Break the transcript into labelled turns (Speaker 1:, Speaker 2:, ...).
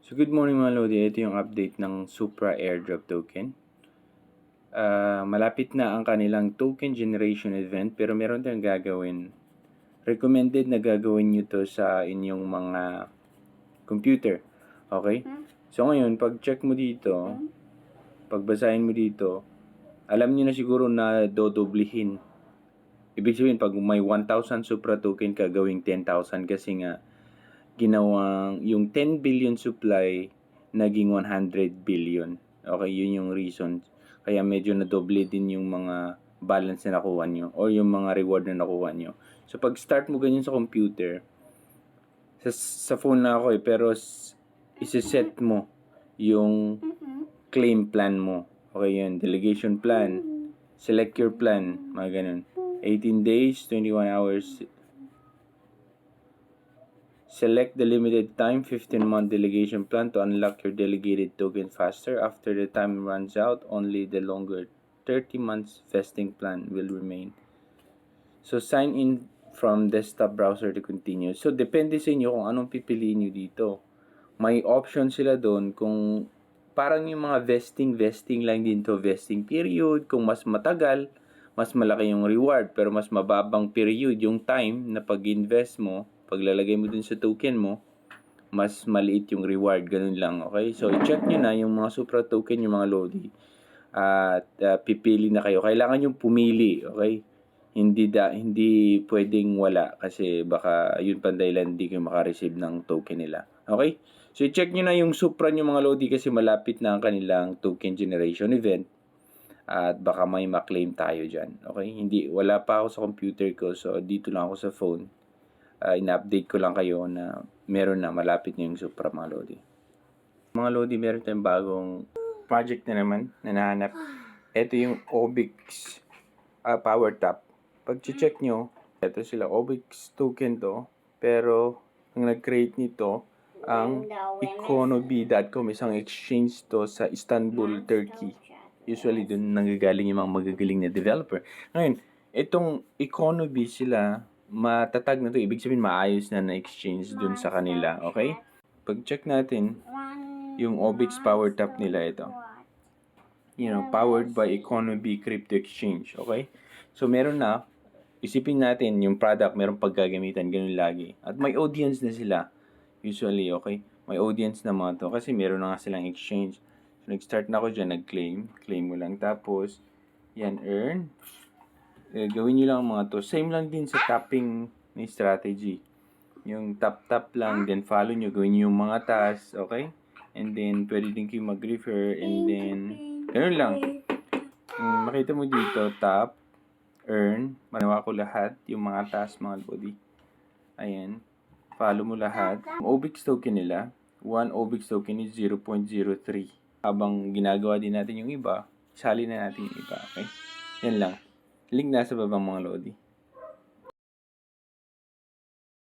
Speaker 1: So good morning mga Lodi, ito yung update ng Supra Airdrop token. Malapit na ang kanilang token generation event pero meron tayong gagawin. Recommended na gagawin nyo to sa inyong mga computer. Okay? So ngayon, pag check mo dito, pagbasahin mo dito, alam nyo na siguro na dodoblihin. Ibig sabihin, pag may 1,000 Supra token ka, gawing 10,000 kasi nga ginawang yung 10 billion supply naging 100 billion. Okay, yun yung reason. Kaya medyo nadoble din yung mga balance na nakuha nyo or yung mga reward na nakuha nyo. So pag start mo ganyan sa computer, sa phone na ako pero isa-set mo yung claim plan mo. Okay, yun. Delegation plan. Select your plan. Mga ganun. 18 days, 21 hours, select the limited time 15-month delegation plan to unlock your delegated token faster. After the time runs out, only the longer 30 months vesting plan will remain. So sign in from desktop browser to continue. So depende sa inyo kung anong pipiliin nyo dito. May option sila doon kung parang yung mga vesting lang din to, vesting period. Kung mas matagal, mas malaki yung reward pero mas mababang period yung time na pag-invest mo. Paglalagay mo dun sa token mo, mas maliit yung reward. Ganun lang, okay? So, i-check nyo na yung mga Supra token, yung mga Lodi. At pipili na kayo. Kailangan yung pumili, okay? Hindi pwedeng wala kasi baka yun pandailan hindi kayo makareceive ng token nila. Okay? So, i-check nyo na yung Supra nyo mga Lodi kasi malapit na ang kanilang token generation event. At baka may maklaim tayo dyan. Okay? Wala pa ako sa computer ko. So, dito lang ako sa phone. In-update ko lang kayo na meron na, malapit na yung Supra mga Lodi. Mga Lodi, meron tayong bagong project na naman na nahanap. Ito yung Obix Power Tap. Pag check nyo, ito sila, Obix token to. Pero, ang nag-create nito, ang economy.com, isang exchange to sa Istanbul, Turkey. Usually, dun nanggagaling yung mga magagaling na developer. Ngayon, itong economy sila, matatag na to. Ibig sabihin, maayos na na-exchange dun sa kanila. Okay? Pag check natin, yung Obix Power Tap nila ito. Powered by Economy Crypto Exchange. Okay? So, meron na. Isipin natin, yung product, meron paggagamitan. Ganun lagi. At may audience na sila. Usually, okay? May audience na mga to. Kasi meron na nga silang exchange. So, nag-start na ako dyan. Nag-claim. Claim mo lang. Tapos, yan, earn. Gawin nyo lang mga to. Same lang din sa tapping na strategy. Yung tap-tap lang, then follow nyo. Gawin nyo yung mga tasks, okay? And then, pwede din kayo mag-refer, and then, ganun lang. Makita mo dito, tap, earn, manawa ko lahat, yung mga tasks, mga Lodi. Ayan. Follow mo lahat. Obix token nila, 1 Obix token is 0.03. Habang ginagawa din natin yung iba, sali na natin yung iba, okay? Yan lang. Link nasa babang mga Lodi.